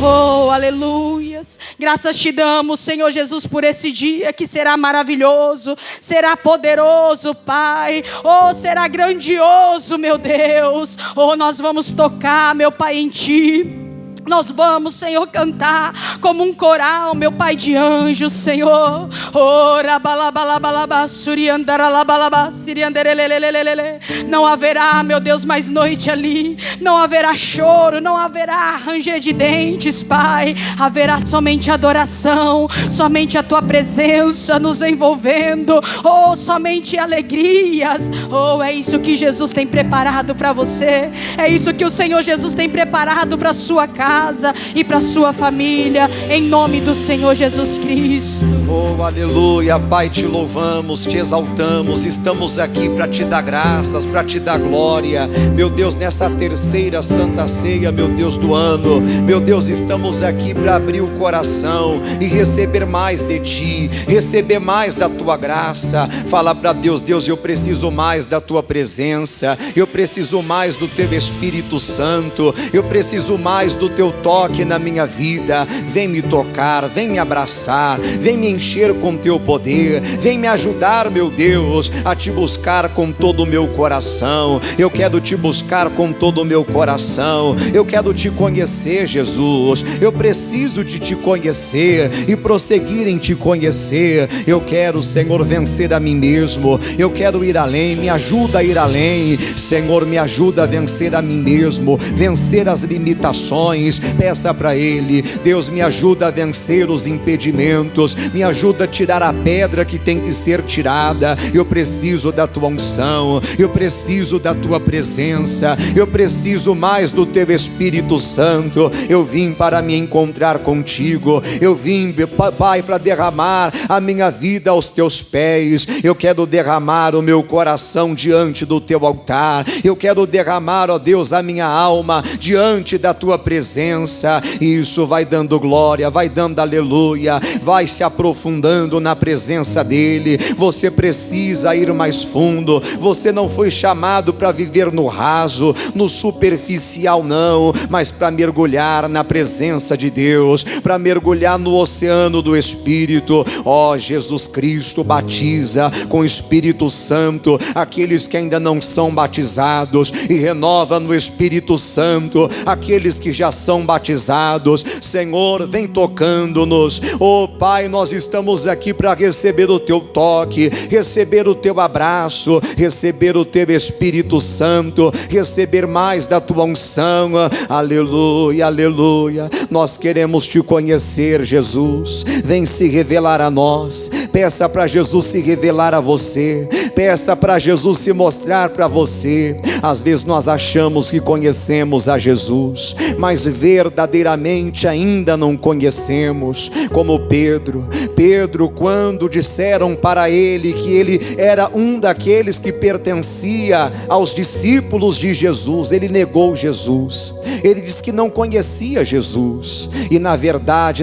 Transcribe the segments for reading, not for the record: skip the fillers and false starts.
Oh, aleluias. Graças te damos, Senhor Jesus, por esse dia que será maravilhoso, será poderoso, Pai. Oh, será grandioso, meu Deus. Oh, nós vamos tocar, meu Pai, em Ti. Nós vamos, Senhor, cantar como um coral, meu Pai de anjos, Senhor. Não haverá, meu Deus, mais noite ali. Não haverá choro, não haverá ranger de dentes, Pai. Haverá somente adoração, somente a Tua presença nos envolvendo. Oh, somente alegrias. Oh, é isso que Jesus tem preparado para você. É isso que o Senhor Jesus tem preparado para a sua casa e para sua família, em nome do Senhor Jesus Cristo. Oh, aleluia, Pai, te louvamos, te exaltamos, estamos aqui para te dar graças, para te dar glória, meu Deus, nessa terceira Santa Ceia, meu Deus do ano, meu Deus, estamos aqui para abrir o coração e receber mais de Ti, receber mais da Tua graça. Fala para Deus: Deus, eu preciso mais da Tua presença, eu preciso mais do Teu Espírito Santo, eu preciso mais do Teu toque na minha vida. Vem me tocar, vem me abraçar, vem me encher com Teu poder, vem me ajudar, meu Deus, a Te buscar com todo o meu coração. Eu quero Te buscar com todo o meu coração, eu quero Te conhecer, Jesus. Eu preciso de Te conhecer e prosseguir em Te conhecer. Eu quero, Senhor, vencer a mim mesmo, eu quero ir além. Me ajuda a ir além, Senhor, me ajuda a vencer a mim mesmo, vencer as limitações. Peça para Ele: Deus, me ajuda a vencer os impedimentos, me ajuda a tirar a pedra que tem que ser tirada. Eu preciso da Tua unção, eu preciso da Tua presença, eu preciso mais do Teu Espírito Santo. Eu vim para me encontrar contigo, eu vim, Pai, para derramar a minha vida aos Teus pés. Eu quero derramar o meu coração diante do Teu altar, eu quero derramar, ó Deus, a minha alma diante da Tua presença. E isso vai dando glória, vai dando aleluia, vai se aprofundando na presença dEle. Você precisa ir mais fundo. Você não foi chamado para viver no raso, no superficial, não, mas para mergulhar na presença de Deus, para mergulhar no oceano do Espírito. Ó, Jesus Cristo batiza com o Espírito Santo aqueles que ainda não são batizados, e renova no Espírito Santo aqueles que já são batizados. Senhor, vem tocando-nos. Oh Pai, nós estamos aqui para receber o Teu toque, receber o Teu abraço, receber o Teu Espírito Santo, receber mais da Tua unção. Aleluia, aleluia. Nós queremos Te conhecer, Jesus. Vem se revelar a nós. Peça para Jesus se revelar a você, peça para Jesus se mostrar para você. Às vezes nós achamos que conhecemos a Jesus, mas verdadeiramente ainda não conhecemos. Como Pedro, quando disseram para ele que ele era um daqueles que pertencia aos discípulos de Jesus, ele negou Jesus. Ele disse que não conhecia Jesus, e na verdade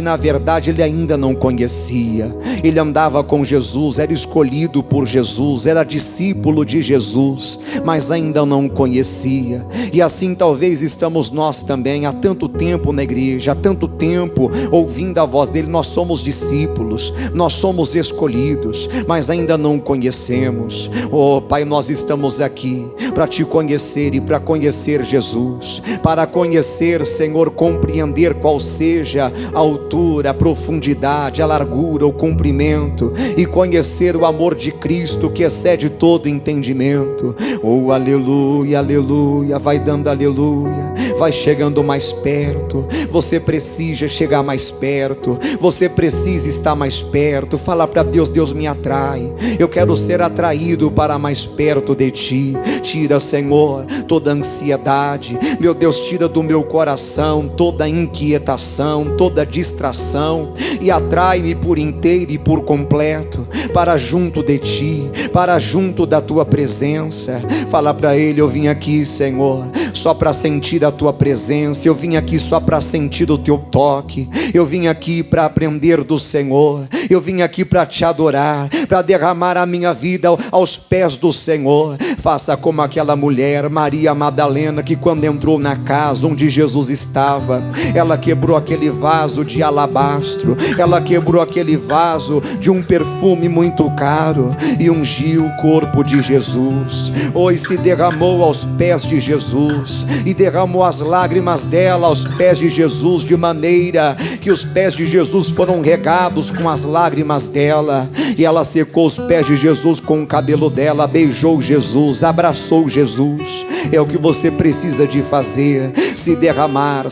ele ainda não conhecia. Ele andava com Jesus, era escolhido por Jesus, era discípulo de Jesus, mas ainda não conhecia. E assim talvez estamos nós também, há tanto tempo na igreja, há tanto tempo ouvindo a voz dele. Nós somos discípulos, nós somos escolhidos, mas ainda não conhecemos. Oh Pai, nós estamos aqui para Te conhecer e para conhecer Jesus, para conhecer, Senhor, compreender qual seja a altura, a profundidade, a largura, o comprimento, e conhecer o amor de Cristo que excede todo entendimento. Oh aleluia, aleluia. Vai dando aleluia, vai chegando mais perto. Você precisa chegar mais perto, você precisa estar mais perto. Fala para Deus: Deus, me atrai, eu quero ser atraído para mais perto de Ti. Tira, Senhor, toda ansiedade, meu Deus, tira do meu coração toda inquietação, toda distração, e atrai-me por inteiro e por completo completo, para junto de ti, para junto da tua presença. Fala para Ele: eu vim aqui, Senhor, só para sentir a tua presença. Eu vim aqui só para sentir o teu toque. Eu vim aqui para aprender do Senhor. Eu vim aqui para te adorar, para derramar a minha vida aos pés do Senhor. Faça como aquela mulher, Maria Madalena, que quando entrou na casa onde Jesus estava, ela quebrou aquele vaso de alabastro, ela quebrou aquele vaso de um perfume muito caro e ungiu o corpo de Jesus. E se derramou aos pés de Jesus, e derramou as lágrimas dela aos pés de Jesus, de maneira que os pés de Jesus foram regados com as lágrimas dela, e ela secou os pés de Jesus com o cabelo dela, beijou Jesus, abraçou Jesus. É o que você precisa de fazer: se derramar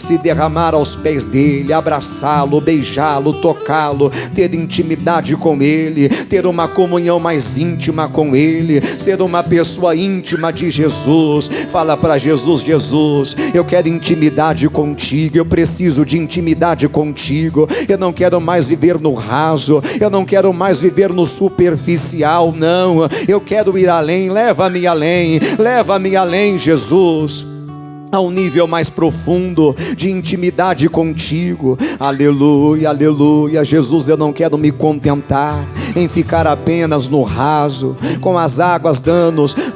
aos pés dele, abraçá-lo, beijá-lo, tocá-lo, ter intimidade com ele, ter uma comunhão mais íntima com ele, ser uma pessoa íntima de Jesus. Fala para Jesus: Jesus, eu quero intimidade contigo, eu preciso de intimidade contigo. Eu não quero mais viver no raso, eu não quero mais viver no superficial, não. Eu quero ir além. Leva-me além, Jesus, a um nível mais profundo de intimidade contigo. Aleluia, aleluia. Jesus, eu não quero me contentar em ficar apenas no raso, com as águas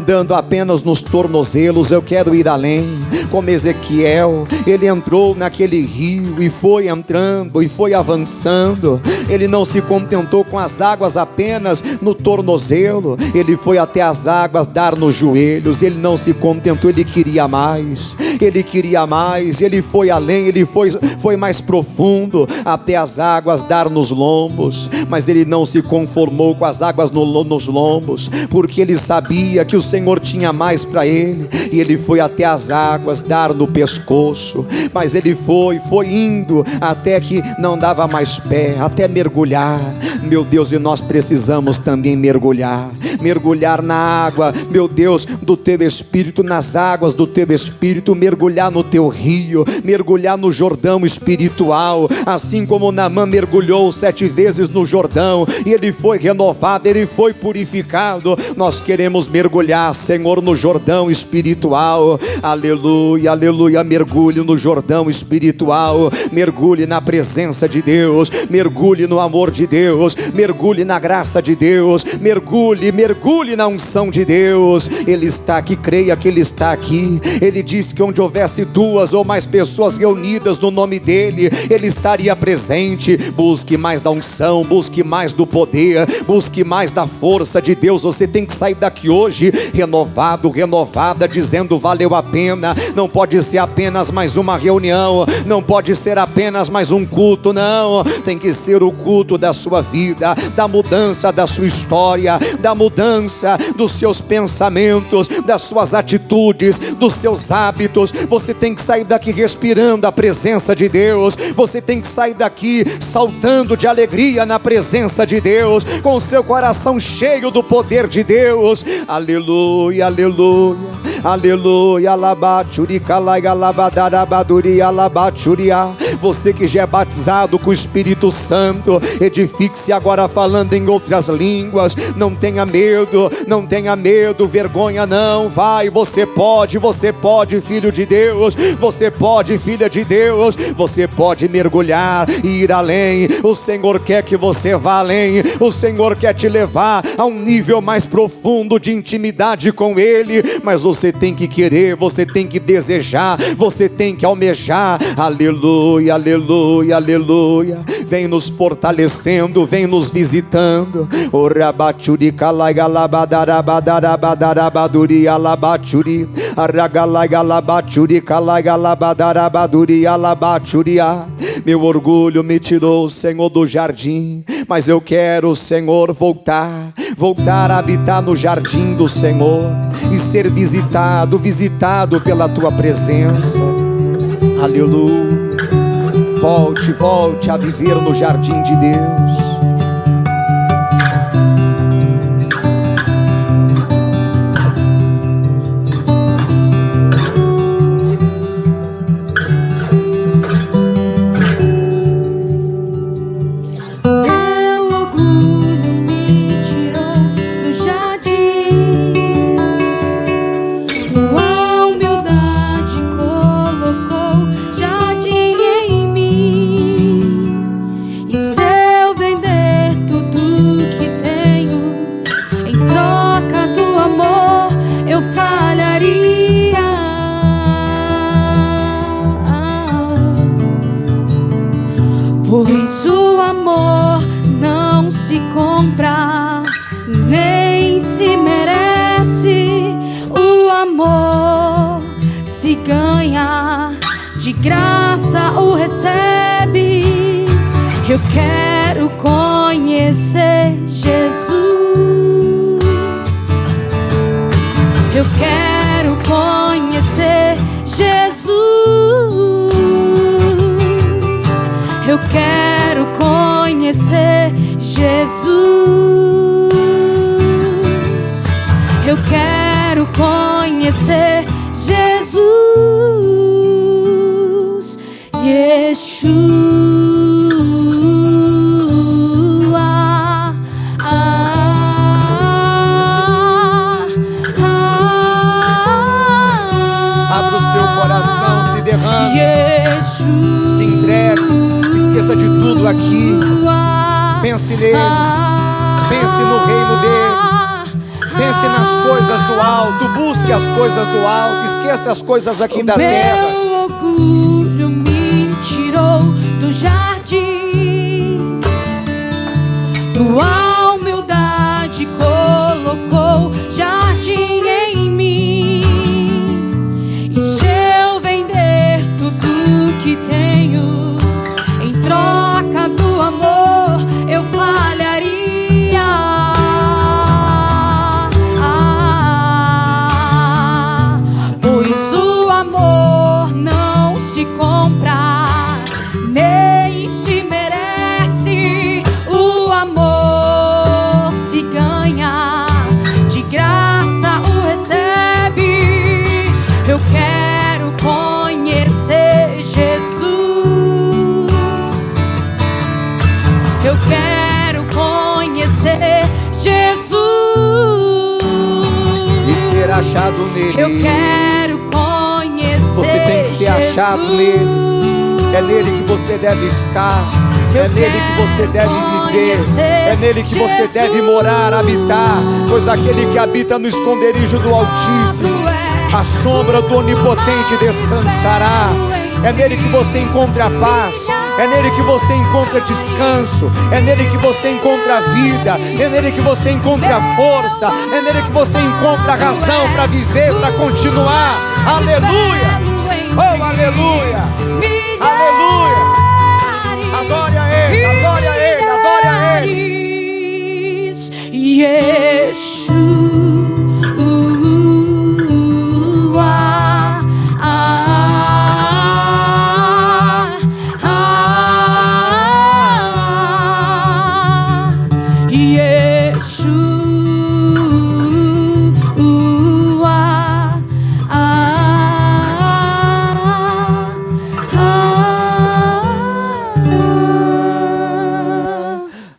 dando apenas nos tornozelos. Eu quero ir além, como Ezequiel. Ele entrou naquele rio e foi entrando e foi avançando. Ele não se contentou com as águas apenas no tornozelo, ele foi até as águas dar nos joelhos. Ele não se contentou, ele queria mais. Ele foi além, ele foi mais profundo, até as águas dar nos lombos. Mas ele não se conformou com as águas nos lombos, porque ele sabia que o Senhor tinha mais para ele, e ele foi até as águas dar no pescoço. Mas ele foi indo até que não dava mais pé, até mergulhar. Meu Deus, e nós precisamos também mergulhar na água, meu Deus, do teu Espírito, nas águas do teu Espírito, mergulhar no teu rio, mergulhar no Jordão espiritual, assim como Naamã mergulhou 7 vezes no Jordão, e ele foi renovado, ele foi purificado. Nós queremos mergulhar, Senhor, no Jordão espiritual. Aleluia, aleluia. Mergulhe no Jordão espiritual, mergulhe na presença de Deus, mergulhe no amor de Deus, mergulhe na graça de Deus, mergulhe na unção de Deus. Ele está aqui, creia que Ele está aqui. Ele disse que onde houvesse 2 ou mais pessoas reunidas no nome dEle, Ele estaria presente. Busque mais da unção, busque mais do poder, busque mais da força de Deus. Você tem que sair daqui hoje renovado, renovada, dizendo: valeu a pena. Não pode ser apenas mais uma reunião, não pode ser apenas mais um culto, não. Tem que ser o culto da sua vida, da mudança da sua história, da mudança dos seus pensamentos, das suas atitudes, dos seus hábitos. Você tem que sair daqui respirando a presença de Deus. Você tem que sair daqui saltando de alegria na presença de Deus, com o seu coração cheio do poder de Deus. Aleluia, aleluia, aleluia. Você que já é batizado com o Espírito Santo, edifique-se agora falando em outras línguas. Não tenha medo, não tenha medo, vergonha não. Vai, você pode, filho de Deus, você pode, filha de Deus, você pode mergulhar e ir além. O Senhor quer que você vá além, o Senhor quer te levar a um nível mais profundo de intimidade com Ele. Mas você tem que querer, você tem que desejar, você tem que almejar. Aleluia, aleluia, aleluia. Vem nos fortalecendo, vem nos visitando. Meu orgulho me tirou, Senhor, do jardim, mas eu quero, Senhor, voltar a habitar no jardim do Senhor e ser visitado pela tua presença. Aleluia. Volte a viver no jardim de Deus. Meu orgulho Pois o amor não se compra, nem se merece. O amor se ganha, de graça o recebe. Eu quero conhecer Jesus. Eu quero conhecer Jesus. Eu quero conhecer Jesus. Eu quero conhecer Jesus. Yeshua. Abra o seu coração, se derrame, Yeshua. se entregue. Esqueça de tudo aqui. Pense nele. Pense no reino dele. Pense nas coisas do alto. Busque as coisas do alto. Esqueça as coisas aqui da terra. Meu orgulho me tirou do jardim, tua humildade colocou jardim em mim. E se eu vender tudo que tenho em troca do amor, eu falharia. Pois o amor não se compra, nem se merece. O amor se ganha, de graça o recebe. Eu quero conhecer Jesus. Eu quero conhecer Jesus. E ser achado nele. Eu quero conhecer. Você tem que ser achado nele. É nele que você deve estar. É nele que você deve viver. É nele que você deve morar, habitar. Pois aquele que habita no esconderijo do Altíssimo, a sombra do Onipotente descansará. É nele que você encontra paz. É nele que você encontra descanso. É nele que você encontra vida. É nele que você encontra força. É nele que você encontra razão para viver, para continuar. Aleluia! Oh, aleluia! Aleluia! Adore a Ele, adore a Ele, adore a Ele.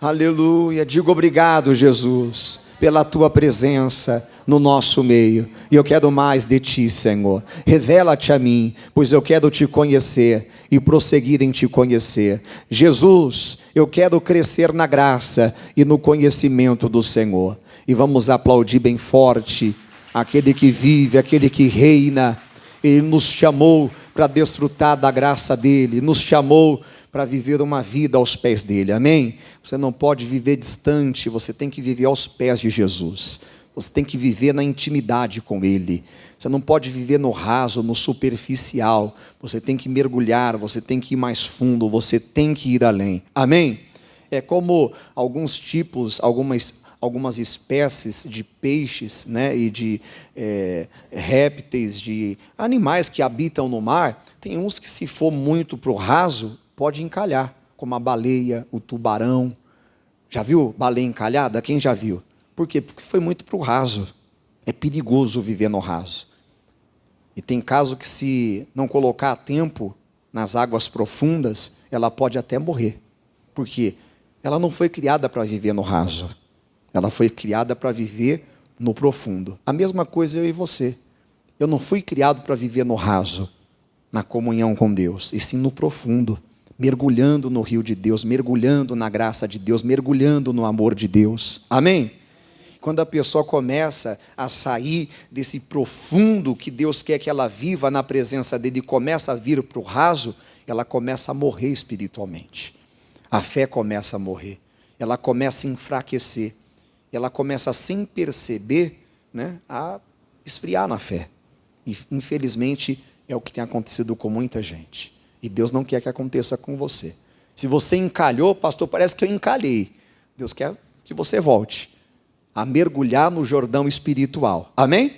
Aleluia. Digo obrigado, Jesus, pela tua presença no nosso meio. E eu quero mais de ti, Senhor. Revela-te a mim, pois eu quero te conhecer e prosseguir em te conhecer. Jesus, eu quero crescer na graça e no conhecimento do Senhor. E vamos aplaudir bem forte aquele que vive, aquele que reina. Ele nos chamou para desfrutar da graça dele, nos chamou para viver uma vida aos pés dele, amém? Você não pode viver distante, você tem que viver aos pés de Jesus. Você tem que viver na intimidade com ele. Você não pode viver no raso, no superficial. Você tem que mergulhar, você tem que ir mais fundo, você tem que ir além, amém? É como alguns tipos, algumas espécies de peixes, né, e de répteis, de animais que habitam no mar. Tem uns que, se for muito para o raso, pode encalhar, como a baleia, o tubarão. Já viu baleia encalhada? Quem já viu? Por quê? Porque foi muito para o raso. É perigoso viver no raso. E tem caso que, se não colocar a tempo nas águas profundas, ela pode até morrer. Por quê? Ela não foi criada para viver no raso. Ela foi criada para viver no profundo. A mesma coisa eu e você. Eu não fui criado para viver no raso, na comunhão com Deus, e sim no profundo, mergulhando no rio de Deus, mergulhando na graça de Deus, mergulhando no amor de Deus, amém? Quando a pessoa começa a sair desse profundo que Deus quer que ela viva na presença dele, e começa a vir para o raso, ela começa a morrer espiritualmente. a fé começa a morrer, ela começa a enfraquecer, ela começa, sem perceber, né, a esfriar na fé. E infelizmente é o que tem acontecido com muita gente. E Deus não quer que aconteça com você. Se você encalhou, pastor, parece que eu encalhei. Deus quer que você volte a mergulhar no Jordão espiritual. Amém?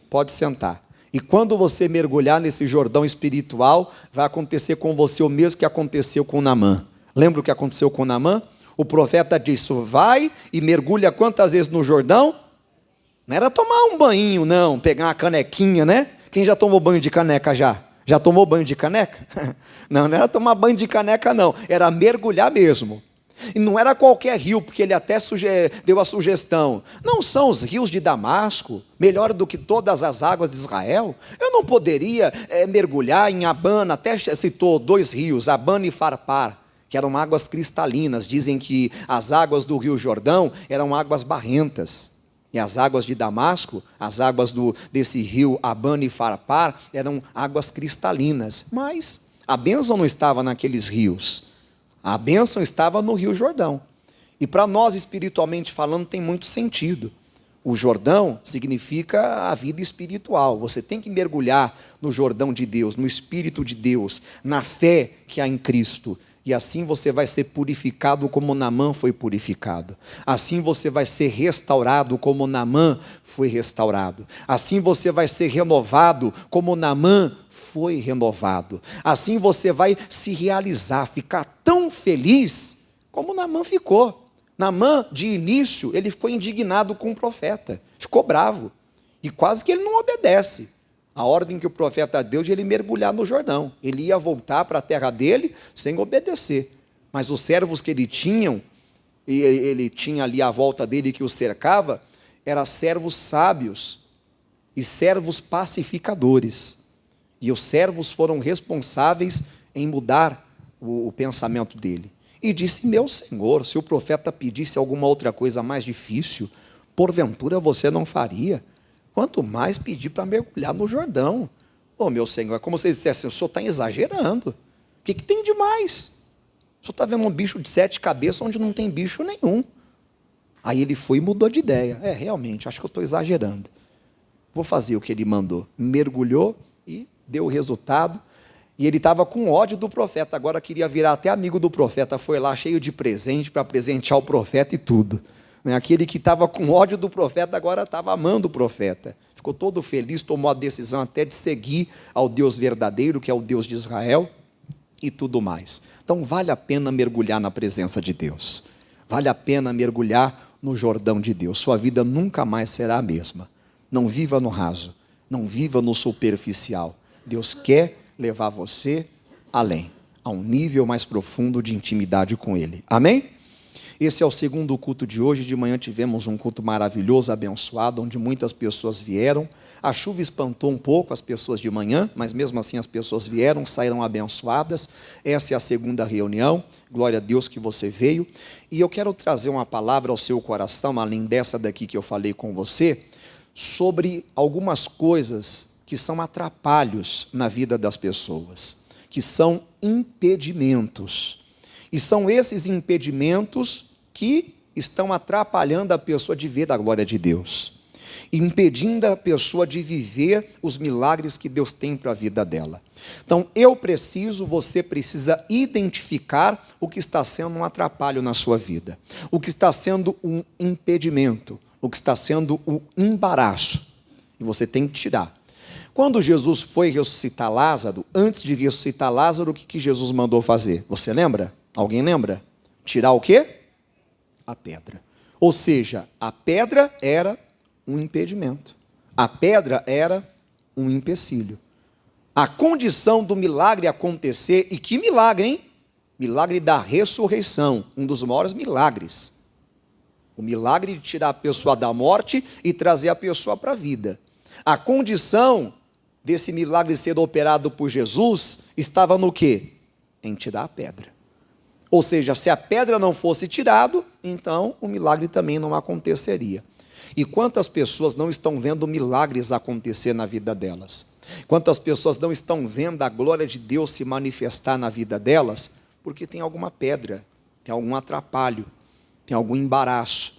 Pode sentar. E quando você mergulhar nesse Jordão espiritual, vai acontecer com você o mesmo que aconteceu com Naamã. Lembra o que aconteceu com Naamã? O profeta disse: vai e mergulha quantas vezes no Jordão? Não era tomar um banho, não, pegar uma canequinha, né? Quem já tomou banho de caneca já? Já tomou banho de caneca? Não era tomar banho de caneca, não. Era mergulhar mesmo. E não era qualquer rio, porque ele até deu a sugestão. Não são os rios de Damasco melhor do que todas as águas de Israel? Eu não poderia mergulhar em Abana, até citou 2 rios, Abana e Farpar, que eram águas cristalinas. Dizem que as águas do rio Jordão eram águas barrentas. E as águas de Damasco, as águas desse rio Abana e Farpar, eram águas cristalinas. Mas a bênção não estava naqueles rios. A bênção estava no rio Jordão. E para nós, espiritualmente falando, tem muito sentido. O Jordão significa a vida espiritual. Você tem que mergulhar no Jordão de Deus, no Espírito de Deus, na fé que há em Cristo. E assim você vai ser purificado como Naamã foi purificado. Assim você vai ser restaurado como Naamã foi restaurado. Assim você vai ser renovado como Naamã foi renovado. Assim você vai se realizar, ficar tão feliz como Naamã ficou. Naamã, de início, ele ficou indignado com o profeta. Ficou bravo. E quase que ele não obedece. A ordem que o profeta deu de ele mergulhar no Jordão. Ele ia voltar para a terra dele sem obedecer. Mas os servos que ele tinha ali à volta dele que o cercava, eram servos sábios e servos pacificadores. E os servos foram responsáveis em mudar o pensamento dele. E disse: meu senhor, se o profeta pedisse alguma outra coisa mais difícil, porventura você não faria? Quanto mais pedir para mergulhar no Jordão. Ô, meu senhor, é como se eles dissessem: o senhor está exagerando. O que tem de mais? O senhor está vendo um bicho de 7 cabeças onde não tem bicho nenhum. Aí ele foi e mudou de ideia. Realmente, acho que eu estou exagerando. Vou fazer o que ele mandou. Mergulhou e deu o resultado. E ele estava com ódio do profeta. Agora queria virar até amigo do profeta. Foi lá cheio de presente para presentear o profeta e tudo. Aquele que estava com ódio do profeta, agora estava amando o profeta. Ficou todo feliz, tomou a decisão até de seguir ao Deus verdadeiro, que é o Deus de Israel, e tudo mais. Então vale a pena mergulhar na presença de Deus. Vale a pena mergulhar no Jordão de Deus. Sua vida nunca mais será a mesma. Não viva no raso, não viva no superficial. Deus quer levar você além, a um nível mais profundo de intimidade com Ele. Amém? Esse é o segundo culto de hoje. De manhã tivemos um culto maravilhoso, abençoado, onde muitas pessoas vieram. A chuva espantou um pouco as pessoas de manhã, mas mesmo assim as pessoas vieram, saíram abençoadas. Essa é a segunda reunião. Glória a Deus que você veio. E eu quero trazer uma palavra ao seu coração, além dessa daqui que eu falei com você, sobre algumas coisas que são atrapalhos na vida das pessoas, que são impedimentos. E são esses impedimentos que estão atrapalhando a pessoa de ver a glória de Deus, impedindo a pessoa de viver os milagres que Deus tem para a vida dela. Então, você precisa identificar o que está sendo um atrapalho na sua vida, o que está sendo um impedimento, o que está sendo um embaraço, e você tem que tirar. Quando Jesus foi ressuscitar Lázaro, antes de ressuscitar Lázaro, o que Jesus mandou fazer? Você lembra? Alguém lembra? Tirar o quê? A pedra. Ou seja, a pedra era um impedimento. A pedra era um empecilho. A condição do milagre acontecer, e que milagre, hein? Milagre da ressurreição, um dos maiores milagres. O milagre de tirar a pessoa da morte e trazer a pessoa para a vida. A condição desse milagre ser operado por Jesus estava no quê? Em tirar a pedra. Ou seja, se a pedra não fosse tirada, então o milagre também não aconteceria. E quantas pessoas não estão vendo milagres acontecer na vida delas? Quantas pessoas não estão vendo a glória de Deus se manifestar na vida delas? Porque tem alguma pedra tem algum atrapalho, tem algum embaraço,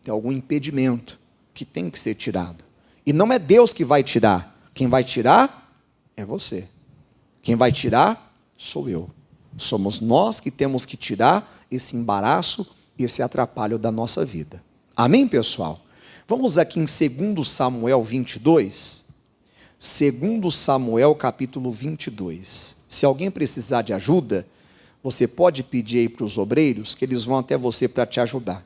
tem algum impedimento que tem que ser tirado. E não é Deus que vai tirar. Quem vai tirar é você. Quem vai tirar sou eu. Somos nós que temos que tirar esse embaraço, esse atrapalho da nossa vida. Amém, pessoal? Vamos aqui em 2 Samuel 22. 2 Samuel capítulo 22. Se alguém precisar de ajuda, você pode pedir aí para os obreiros, que eles vão até você para te ajudar.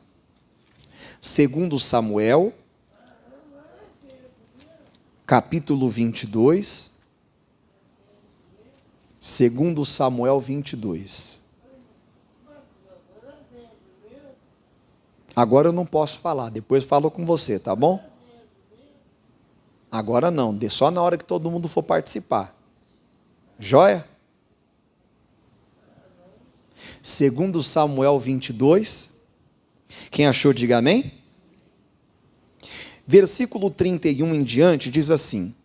2 Samuel, capítulo 22. 2 Samuel 22. Agora eu não posso falar, depois falo com você, tá bom? Agora não, só na hora que todo mundo for participar. Joia? 2 Samuel 22. Quem achou, diga amém. Versículo 31 em diante diz assim: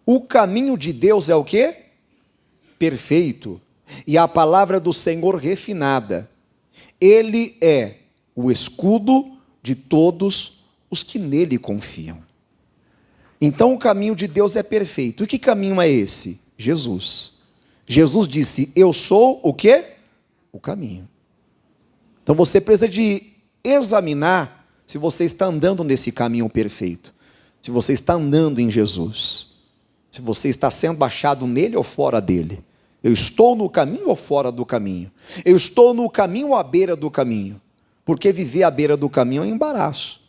o caminho de Deus é o quê? Perfeito, e a palavra do Senhor refinada. Ele é o escudo de todos os que nele confiam. Então o caminho de Deus é perfeito. E que caminho é esse? Jesus. Jesus disse: eu sou o quê? O caminho. Então você precisa de examinar se você está andando nesse caminho perfeito, se você está andando em Jesus, se você está sendo achado nele ou fora dele. Eu estou no caminho ou fora do caminho? Eu estou no caminho ou à beira do caminho? Porque viver à beira do caminho é um embaraço,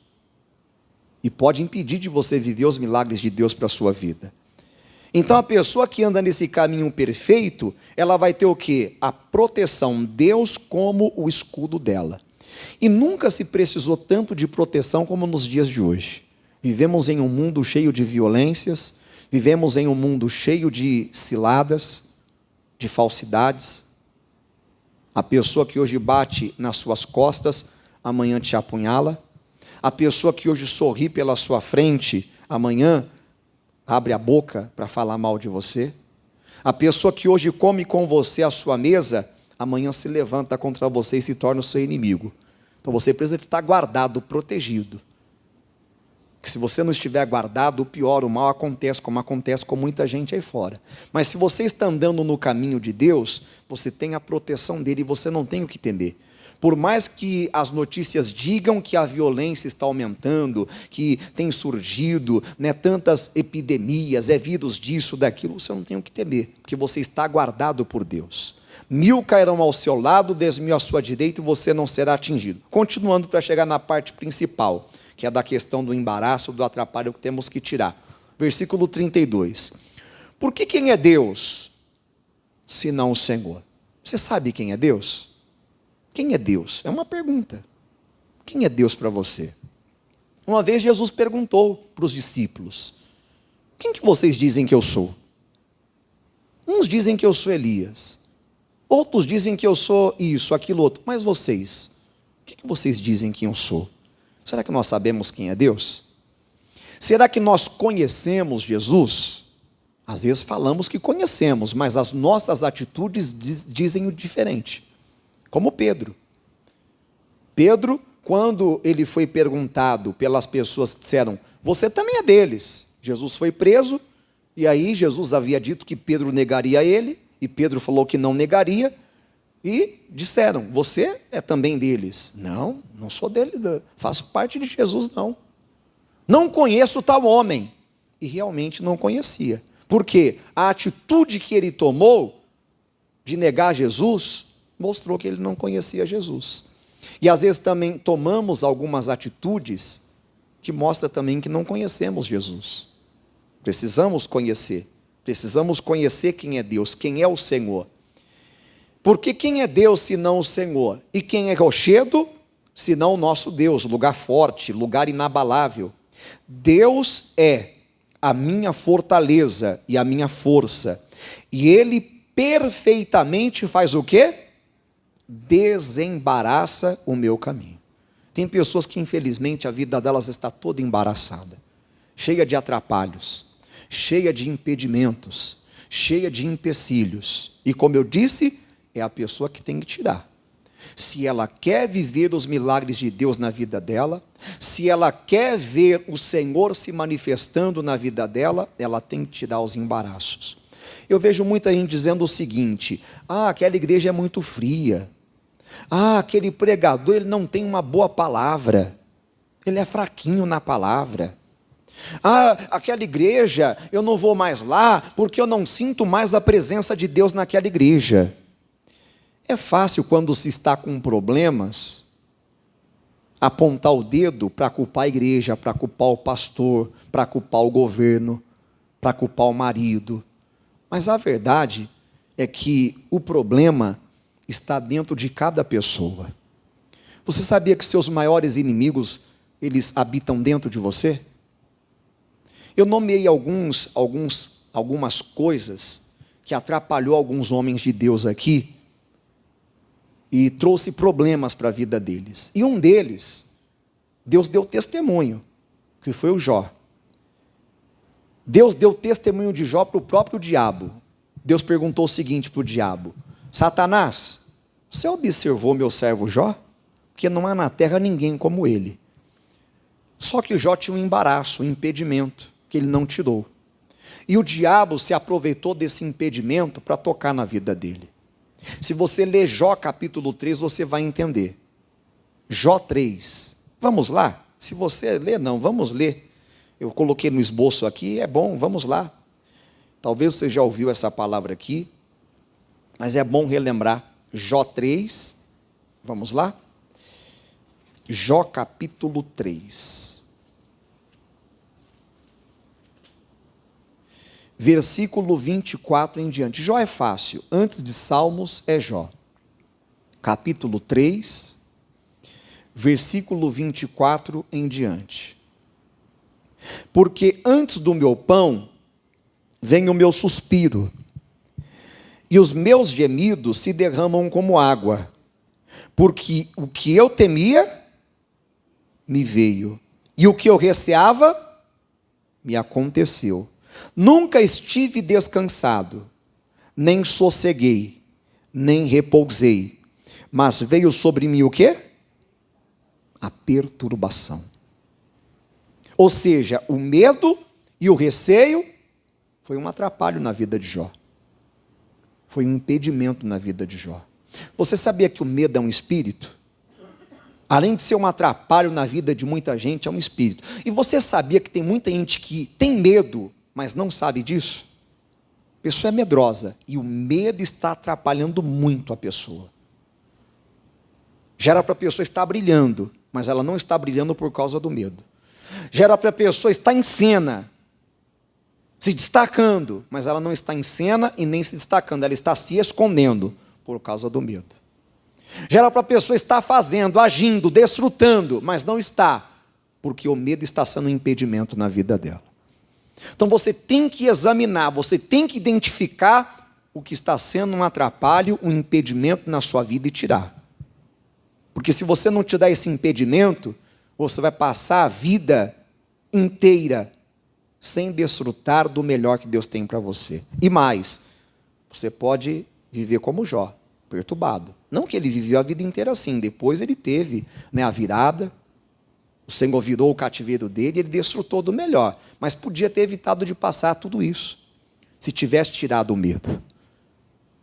e pode impedir de você viver os milagres de Deus para a sua vida. Então a pessoa que anda nesse caminho perfeito, ela vai ter o quê? A proteção, Deus como o escudo dela. E nunca se precisou tanto de proteção como nos dias de hoje. Vivemos em um mundo cheio de violências, vivemos em um mundo cheio de ciladas, de falsidades. A pessoa que hoje bate nas suas costas, amanhã te apunhala. A pessoa que hoje sorri pela sua frente, amanhã abre a boca para falar mal de você. A pessoa que hoje come com você à sua mesa, amanhã se levanta contra você e se torna o seu inimigo. Então você precisa estar guardado, protegido. Que se você não estiver guardado, o pior, o mal acontece, como acontece com muita gente aí fora. Mas se você está andando no caminho de Deus, você tem a proteção dele e você não tem o que temer. Por mais que as notícias digam que a violência está aumentando, que tem surgido, tantas epidemias, vírus disso, daquilo, você não tem o que temer, porque você está guardado por Deus. 1000 cairão ao seu lado, 10.000 à sua direita, e você não será atingido. Continuando para chegar na parte principal, que é da questão do embaraço, do atrapalho que temos que tirar. Versículo 32. Porque quem é Deus, senão o Senhor? Você sabe quem é Deus? Quem é Deus? É uma pergunta. Quem é Deus para você? Uma vez Jesus perguntou para os discípulos: quem que vocês dizem que eu sou? Uns dizem que eu sou Elias, outros dizem que eu sou isso, aquilo outro, mas vocês, o que vocês dizem que eu sou? Será que nós sabemos quem é Deus? Será que nós conhecemos Jesus? Às vezes falamos que conhecemos, mas as nossas atitudes dizem o diferente. Como Pedro. Pedro, quando ele foi perguntado pelas pessoas que disseram: você também é deles. Jesus foi preso, e aí Jesus havia dito que Pedro negaria ele, e Pedro falou que não negaria, e disseram: você é também deles. Não, não sou dele, faço parte de Jesus, não. Não conheço tal homem. E realmente não conhecia. Porque a atitude que ele tomou de negar Jesus mostrou que ele não conhecia Jesus. E às vezes também tomamos algumas atitudes que mostram também que não conhecemos Jesus. Precisamos conhecer quem é Deus, quem é o Senhor. Porque quem é Deus senão o Senhor? E quem é rochedo senão o nosso Deus, lugar forte, lugar inabalável. Deus é a minha fortaleza e a minha força. E Ele perfeitamente faz o quê? Desembaraça o meu caminho. Tem pessoas que infelizmente a vida delas está toda embaraçada, cheia de atrapalhos, cheia de impedimentos, cheia de empecilhos. E como eu disse, é a pessoa que tem que tirar. Se ela quer viver os milagres de Deus na vida dela, se ela quer ver o Senhor se manifestando na vida dela, ela tem que tirar os embaraços. Eu vejo muita gente dizendo o seguinte: aquela igreja é muito fria. Aquele pregador, ele não tem uma boa palavra. Ele é fraquinho na palavra. Aquela igreja, eu não vou mais lá, porque eu não sinto mais a presença de Deus naquela igreja. É fácil, quando se está com problemas, apontar o dedo para culpar a igreja, para culpar o pastor, para culpar o governo, para culpar o marido. Mas a verdade é que o problema está dentro de cada pessoa. Você sabia que seus maiores inimigos, eles habitam dentro de você? Eu nomeei algumas coisas que atrapalhou alguns homens de Deus aqui e trouxe problemas para a vida deles. E um deles, Deus deu testemunho, que foi o Jó. Deus deu testemunho de Jó para o próprio diabo. Deus perguntou o seguinte para o diabo: Satanás, você observou meu servo Jó? Porque não há na terra ninguém como ele. Só que o Jó tinha um embaraço, um impedimento, que ele não tirou. E o diabo se aproveitou desse impedimento para tocar na vida dele. Se você ler Jó capítulo 3, você vai entender. Jó 3. Vamos lá? Se você ler, não, vamos ler. Eu coloquei no esboço aqui, é bom, vamos lá. Talvez você já ouviu essa palavra aqui, mas é bom relembrar. Jó 3, vamos lá? Jó capítulo 3. Versículo 24 em diante. Jó é fácil, antes de Salmos é Jó. Capítulo 3, versículo 24 em diante. Porque antes do meu pão vem o meu suspiro, e os meus gemidos se derramam como água, porque o que eu temia me veio, e o que eu receava me aconteceu. Nunca estive descansado, nem sosseguei, nem repousei, mas veio sobre mim o quê? A perturbação. Ou seja, o medo e o receio foi um atrapalho na vida de Jó. Foi um impedimento na vida de Jó. Você sabia que o medo é um espírito? Além de ser um atrapalho na vida de muita gente, é um espírito. E você sabia que tem muita gente que tem medo, mas não sabe disso? A pessoa é medrosa e o medo está atrapalhando muito a pessoa. Já era para a pessoa estar brilhando, mas ela não está brilhando por causa do medo. Já era para a pessoa estar em cena, se destacando, mas ela não está em cena e nem se destacando, ela está se escondendo por causa do medo. Já era para a pessoa estar fazendo, agindo, desfrutando, mas não está, porque o medo está sendo um impedimento na vida dela. Então você tem que examinar, você tem que identificar o que está sendo um atrapalho, um impedimento na sua vida e tirar. Porque se você não tirar esse impedimento, você vai passar a vida inteira sem desfrutar do melhor que Deus tem para você. E mais, você pode viver como Jó, perturbado. Não que ele viveu a vida inteira assim, depois ele teve a virada, o Senhor virou o cativeiro dele, ele desfrutou do melhor, mas podia ter evitado de passar tudo isso, se tivesse tirado o medo.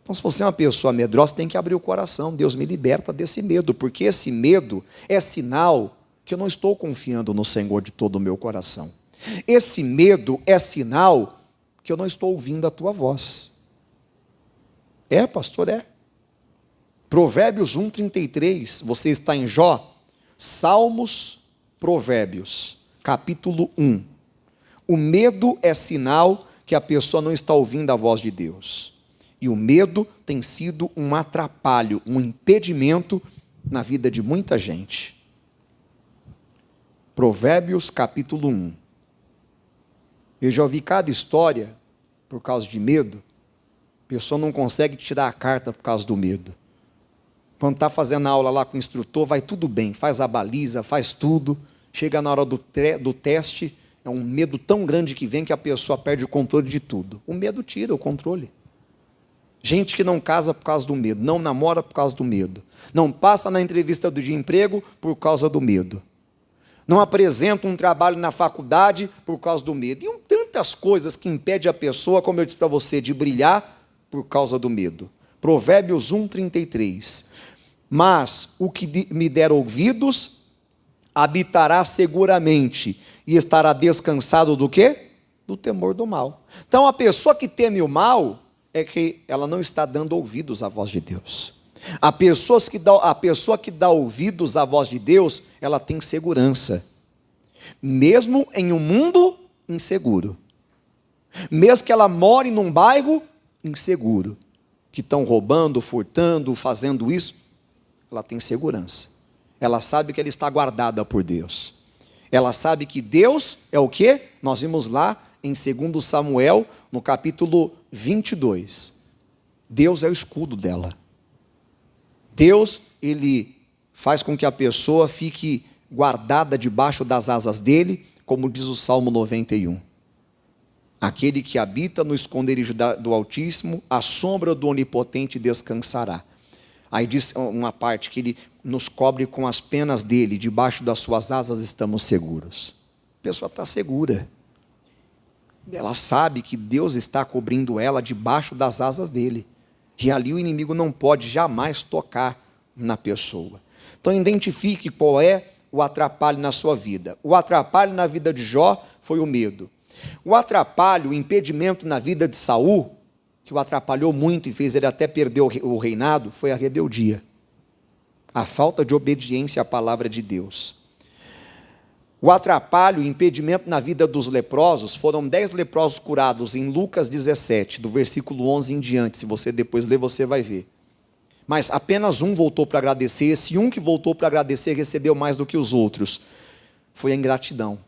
Então, se você é uma pessoa medrosa, tem que abrir o coração. Deus me liberta desse medo, porque esse medo é sinal que eu não estou confiando no Senhor de todo o meu coração. Esse medo é sinal que eu não estou ouvindo a tua voz. É, pastor, é. Provérbios 1:33, você está em Jó, Salmos, Provérbios, capítulo 1. O medo é sinal que a pessoa não está ouvindo a voz de Deus. E o medo tem sido um atrapalho, um impedimento na vida de muita gente. Provérbios, capítulo 1. Eu já ouvi cada história por causa de medo. A pessoa não consegue tirar a carta por causa do medo. Quando está fazendo a aula lá com o instrutor, vai tudo bem, faz a baliza, faz tudo. Chega na hora do teste, é um medo tão grande que vem que a pessoa perde o controle de tudo. O medo tira o controle. Gente que não casa por causa do medo, não namora por causa do medo, não passa na entrevista de emprego por causa do medo, não apresenta um trabalho na faculdade por causa do medo. E tantas coisas que impedem a pessoa, como eu disse para você, de brilhar por causa do medo. Provérbios 1:33. Mas o que me der ouvidos, habitará seguramente e estará descansado do quê? Do temor do mal. Então a pessoa que teme o mal é que ela não está dando ouvidos à voz de Deus. A pessoa que dá ouvidos à voz de Deus, ela tem segurança, mesmo em um mundo inseguro, mesmo que ela more num bairro inseguro, que estão roubando, furtando, fazendo isso, ela tem segurança, ela sabe que ela está guardada por Deus, ela sabe que Deus é o que? Nós vimos lá em 2 Samuel, no capítulo 22, Deus é o escudo dela. Deus, ele faz com que a pessoa fique guardada debaixo das asas dele, como diz o Salmo 91. Aquele que habita no esconderijo do Altíssimo, à sombra do Onipotente descansará. Aí diz uma parte que ele nos cobre com as penas dele, debaixo das suas asas estamos seguros. A pessoa está segura. Ela sabe que Deus está cobrindo ela debaixo das asas dele. E ali o inimigo não pode jamais tocar na pessoa. Então identifique qual é o atrapalho na sua vida. O atrapalho na vida de Jó foi o medo. O atrapalho, o impedimento na vida de Saul, que o atrapalhou muito e fez ele até perder o reinado, foi a rebeldia. A falta de obediência à palavra de Deus. O atrapalho, o impedimento na vida dos leprosos, foram 10 leprosos curados em Lucas 17, do versículo 11 em diante. Se você depois ler, você vai ver. Mas apenas um voltou para agradecer. Esse um que voltou para agradecer recebeu mais do que os outros. Foi a ingratidão.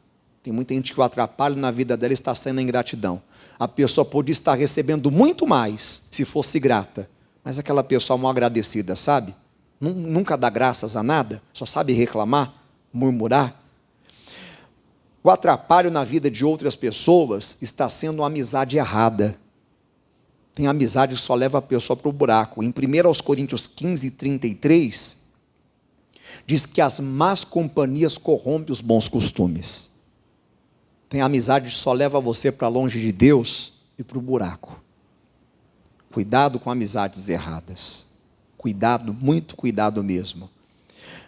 Tem muita gente que o atrapalho na vida dela está sendo a ingratidão. A pessoa pode estar recebendo muito mais se fosse grata, mas aquela pessoa mal agradecida, sabe? Nunca dá graças a nada, só sabe reclamar, murmurar. O atrapalho na vida de outras pessoas está sendo uma amizade errada. Tem amizade que só leva a pessoa para o buraco. Em 1 Coríntios 15:33, diz que as más companhias corrompem os bons costumes. Tem amizade que só leva você para longe de Deus e para o buraco. Cuidado com amizades erradas. Cuidado, muito cuidado mesmo.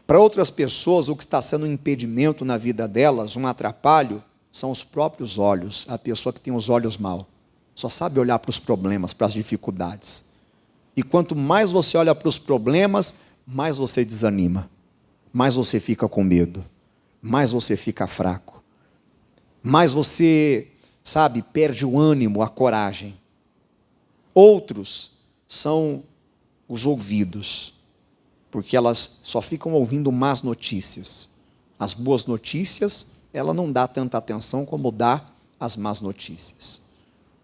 Para outras pessoas, o que está sendo um impedimento na vida delas, um atrapalho, são os próprios olhos. A pessoa que tem os olhos mal, só sabe olhar para os problemas, para as dificuldades. E quanto mais você olha para os problemas, mais você desanima, mais você fica com medo, mais você fica fraco, mais você, sabe, perde o ânimo, a coragem. Outros são os ouvidos, porque elas só ficam ouvindo más notícias. As boas notícias, ela não dá tanta atenção como dá as más notícias.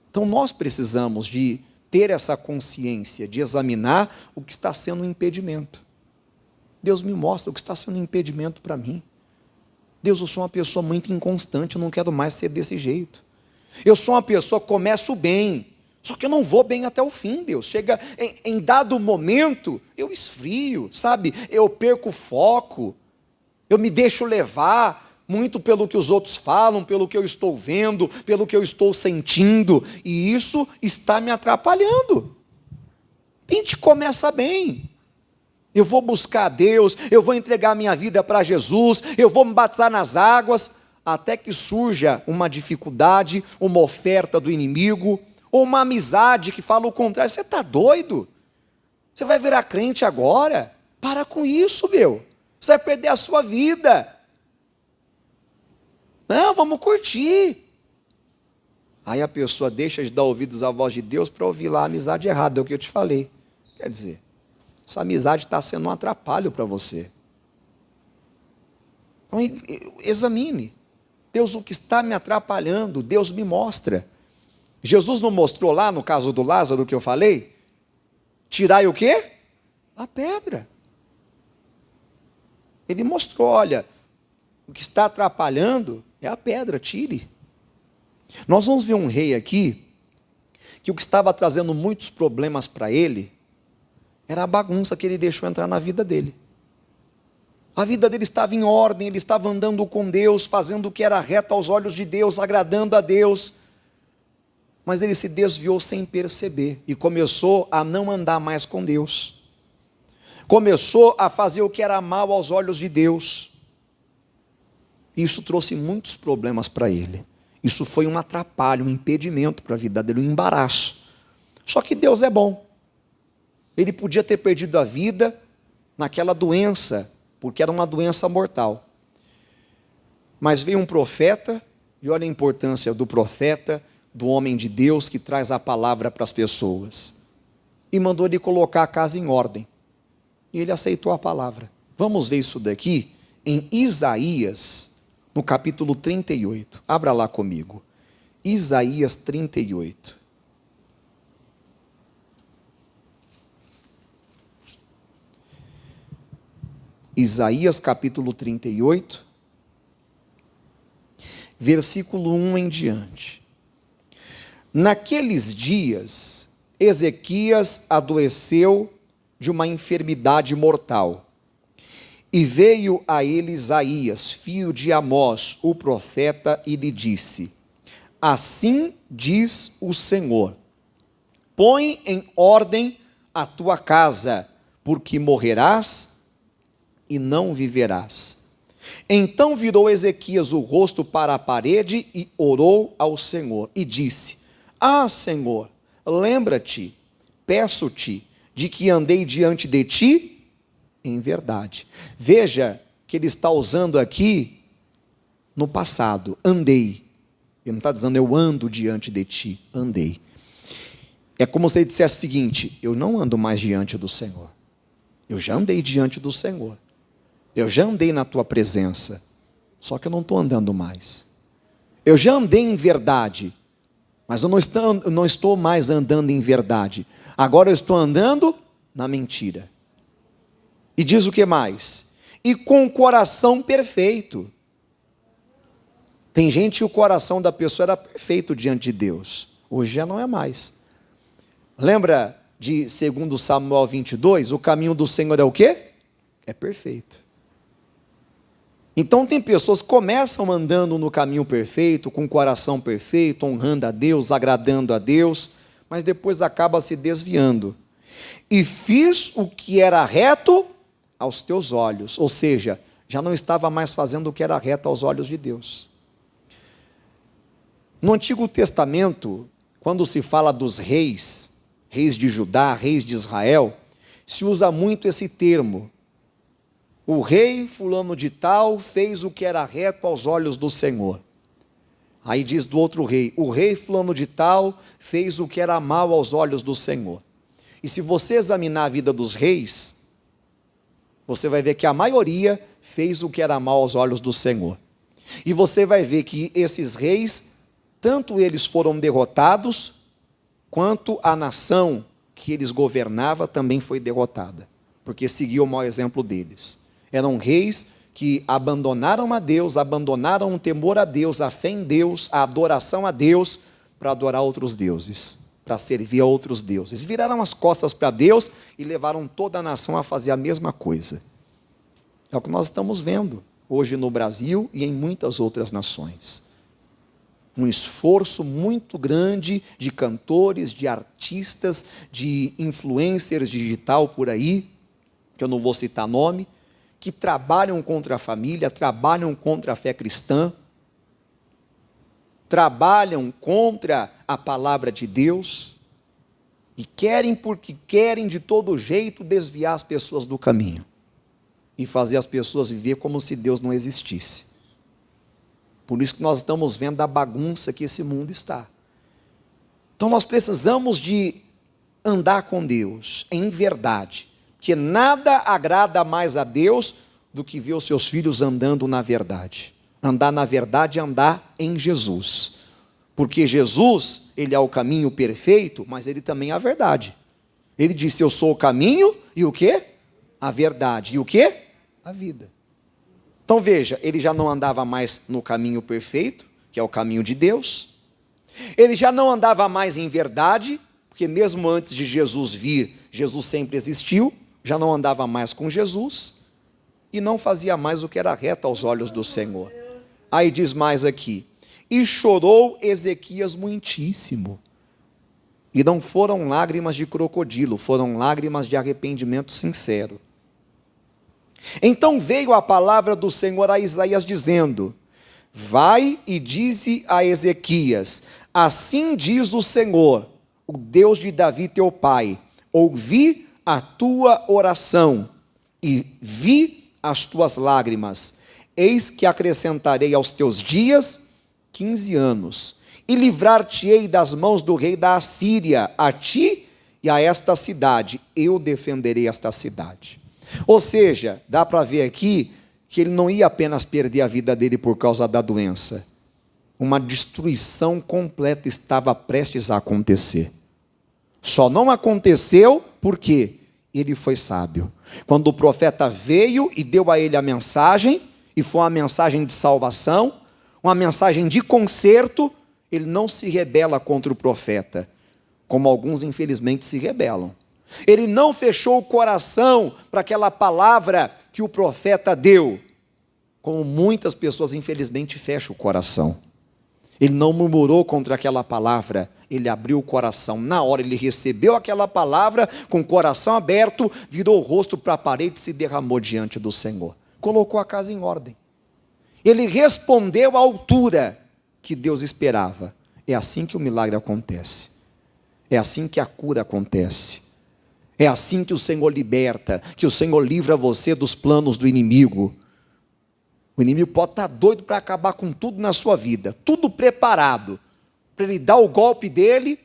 Então nós precisamos de ter essa consciência, de examinar o que está sendo um impedimento. Deus me mostra o que está sendo um impedimento para mim. Deus, eu sou uma pessoa muito inconstante, eu não quero mais ser desse jeito. Eu sou uma pessoa que começo bem, só que eu não vou bem até o fim, Deus. Chega em dado momento, eu esfrio, sabe? Eu perco o foco, eu me deixo levar muito pelo que os outros falam, pelo que eu estou vendo, pelo que eu estou sentindo, e isso está me atrapalhando. A gente começa bem. Eu vou buscar a Deus, eu vou entregar minha vida para Jesus, eu vou me batizar nas águas, até que surja uma dificuldade, uma oferta do inimigo, ou uma amizade que fala o contrário. Você está doido? Você vai virar crente agora? Para com isso, meu. Você vai perder a sua vida. Não, vamos curtir. Aí a pessoa deixa de dar ouvidos à voz de Deus para ouvir lá a amizade errada, é o que eu te falei. Quer dizer, essa amizade está sendo um atrapalho para você. Então, examine. Deus, o que está me atrapalhando, Deus me mostra. Jesus não mostrou lá, no caso do Lázaro que eu falei? Tirai o quê? A pedra. Ele mostrou, olha, o que está atrapalhando é a pedra, tire. Nós vamos ver um rei aqui, que o que estava trazendo muitos problemas para ele era a bagunça que ele deixou entrar na vida dele. A vida dele estava em ordem, ele estava andando com Deus, fazendo o que era reto aos olhos de Deus, agradando a Deus. Mas ele se desviou sem perceber e começou a não andar mais com Deus. Começou a fazer o que era mal aos olhos de Deus. Isso trouxe muitos problemas para ele. Isso foi um atrapalho, um impedimento para a vida dele, um embaraço. Só que Deus é bom. Ele podia ter perdido a vida naquela doença, porque era uma doença mortal. Mas veio um profeta, e olha a importância do profeta, do homem de Deus que traz a palavra para as pessoas. E mandou ele colocar a casa em ordem. E ele aceitou a palavra. Vamos ver isso daqui em Isaías, no capítulo 38. Abra lá comigo. Isaías 38. Isaías capítulo 38, versículo 1 em diante. Naqueles dias, Ezequias adoeceu de uma enfermidade mortal, e veio a ele Isaías, filho de Amós, o profeta, e lhe disse: assim diz o Senhor, põe em ordem a tua casa, porque morrerás e não viverás. Então virou Ezequias o rosto para a parede e orou ao Senhor, e disse: ah, Senhor, lembra-te, peço-te, de que andei diante de ti em verdade. Veja que ele está usando aqui no passado, andei. Ele não está dizendo eu ando diante de ti, andei. É como se ele dissesse o seguinte: eu não ando mais diante do Senhor. Eu já andei diante do Senhor. Eu já andei na tua presença, só que eu não estou andando mais. Eu já andei em verdade, mas eu não estou mais andando em verdade. Agora eu estou andando na mentira. E diz o que mais? E com o coração perfeito. Tem gente que o coração da pessoa era perfeito diante de Deus. Hoje já não é mais. Lembra de 2 Samuel 22? O caminho do Senhor é o quê? É perfeito. Então tem pessoas que começam andando no caminho perfeito, com o coração perfeito, honrando a Deus, agradando a Deus, mas depois acaba se desviando. E fiz o que era reto aos teus olhos, ou seja, já não estava mais fazendo o que era reto aos olhos de Deus. No Antigo Testamento, quando se fala dos reis, reis de Judá, reis de Israel, se usa muito esse termo. O rei fulano de tal fez o que era reto aos olhos do Senhor. Aí diz do outro rei: o rei fulano de tal fez o que era mal aos olhos do Senhor. E se você examinar a vida dos reis, você vai ver que a maioria fez o que era mal aos olhos do Senhor. E você vai ver que esses reis, tanto eles foram derrotados, quanto a nação que eles governavam também foi derrotada, porque seguiu o mau exemplo deles. Eram reis que abandonaram a Deus, abandonaram o temor a Deus, a fé em Deus, a adoração a Deus, para adorar outros deuses, para servir a outros deuses. Viraram as costas para Deus e levaram toda a nação a fazer a mesma coisa. É o que nós estamos vendo hoje no Brasil e em muitas outras nações. Um esforço muito grande de cantores, de artistas, de influencers digital por aí, que eu não vou citar nome, que trabalham contra a família, trabalham contra a fé cristã, trabalham contra a palavra de Deus, e querem, porque querem de todo jeito desviar as pessoas do caminho, e fazer as pessoas viver como se Deus não existisse. Por isso que nós estamos vendo a bagunça que esse mundo está. Então nós precisamos de andar com Deus em verdade, que nada agrada mais a Deus do que ver os seus filhos andando na verdade. Andar na verdade é andar em Jesus. Porque Jesus, ele é o caminho perfeito, mas ele também é a verdade. Ele disse: eu sou o caminho e o quê? A verdade. E o quê? A vida. Então veja, ele já não andava mais no caminho perfeito, que é o caminho de Deus. Ele já não andava mais em verdade, porque mesmo antes de Jesus vir, Jesus sempre existiu, já não andava mais com Jesus, e não fazia mais o que era reto aos olhos do Senhor. Aí diz mais aqui, e chorou Ezequias muitíssimo, e não foram lágrimas de crocodilo, foram lágrimas de arrependimento sincero. Então veio a palavra do Senhor a Isaías dizendo, vai e dize a Ezequias, assim diz o Senhor, o Deus de Davi teu pai, ouvi a tua oração e vi as tuas lágrimas, eis que acrescentarei aos teus dias 15 anos, e livrar-te-ei das mãos do rei da Assíria, a ti e a esta cidade, eu defenderei esta cidade. Ou seja, dá para ver aqui, que ele não ia apenas perder a vida dele por causa da doença, uma destruição completa estava prestes a acontecer, só não aconteceu porque ele foi sábio, quando o profeta veio e deu a ele a mensagem, e foi uma mensagem de salvação, uma mensagem de conserto, ele não se rebela contra o profeta, como alguns infelizmente se rebelam, ele não fechou o coração para aquela palavra que o profeta deu, como muitas pessoas infelizmente fecham o coração, ele não murmurou contra aquela palavra, ele abriu o coração, na hora ele recebeu aquela palavra, com o coração aberto, virou o rosto para a parede e se derramou diante do Senhor, colocou a casa em ordem, ele respondeu à altura que Deus esperava. É assim que o milagre acontece, é assim que a cura acontece, é assim que o Senhor liberta, que o Senhor livra você dos planos do inimigo. O inimigo pode estar doido para acabar com tudo na sua vida, tudo preparado, para ele dar o golpe dele,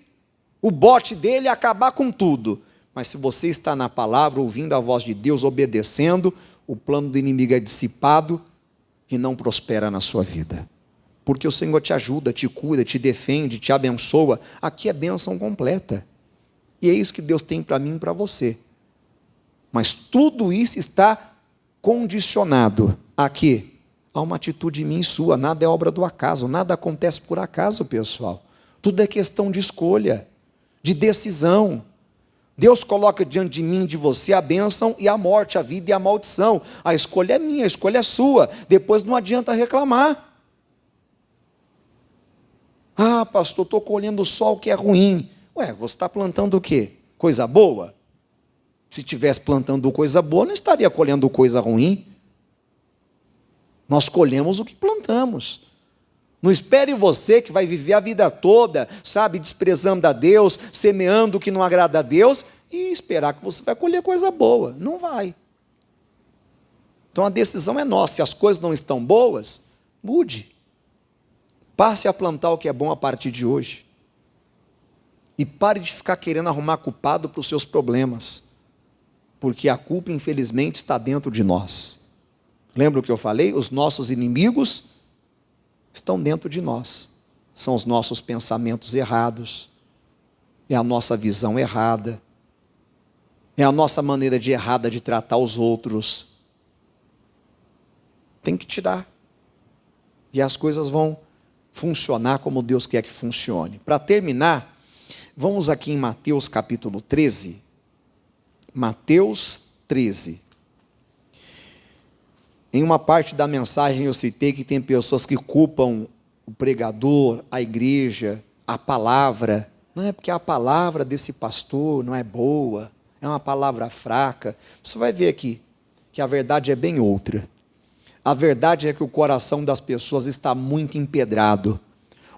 o bote dele e acabar com tudo. Mas se você está na palavra, ouvindo a voz de Deus, obedecendo, o plano do inimigo é dissipado e não prospera na sua vida. Porque o Senhor te ajuda, te cura, te defende, te abençoa. Aqui é bênção completa. E é isso que Deus tem para mim e para você. Mas tudo isso está condicionado a quê? A uma atitude minha e sua. Nada é obra do acaso, nada acontece por acaso, pessoal. Tudo é questão de escolha, de decisão. Deus coloca diante de mim e de você a bênção e a morte, a vida e a maldição. A escolha é minha, a escolha é sua. Depois não adianta reclamar. Ah, pastor, estou colhendo só o que é ruim. Ué, você está plantando o quê? Coisa boa? Se estivesse plantando coisa boa, não estaria colhendo coisa ruim. Nós colhemos o que plantamos. Não espere você que vai viver a vida toda, sabe, desprezando a Deus, semeando o que não agrada a Deus, e esperar que você vai colher coisa boa. Não vai. Então a decisão é nossa. Se as coisas não estão boas, mude. Passe a plantar o que é bom a partir de hoje. E pare de ficar querendo arrumar culpado para os seus problemas. Porque a culpa, infelizmente, está dentro de nós. Lembra o que eu falei? Os nossos inimigos estão dentro de nós. São os nossos pensamentos errados. É a nossa visão errada. É a nossa maneira de errada de tratar os outros. Tem que tirar. E as coisas vão funcionar como Deus quer que funcione. Para terminar, vamos aqui em Mateus capítulo 13. Mateus 13. Em uma parte da mensagem eu citei que tem pessoas que culpam o pregador, a igreja, a palavra. Não é porque a palavra desse pastor não é boa, é uma palavra fraca. Você vai ver aqui que a verdade é bem outra. A verdade é que o coração das pessoas está muito empedrado.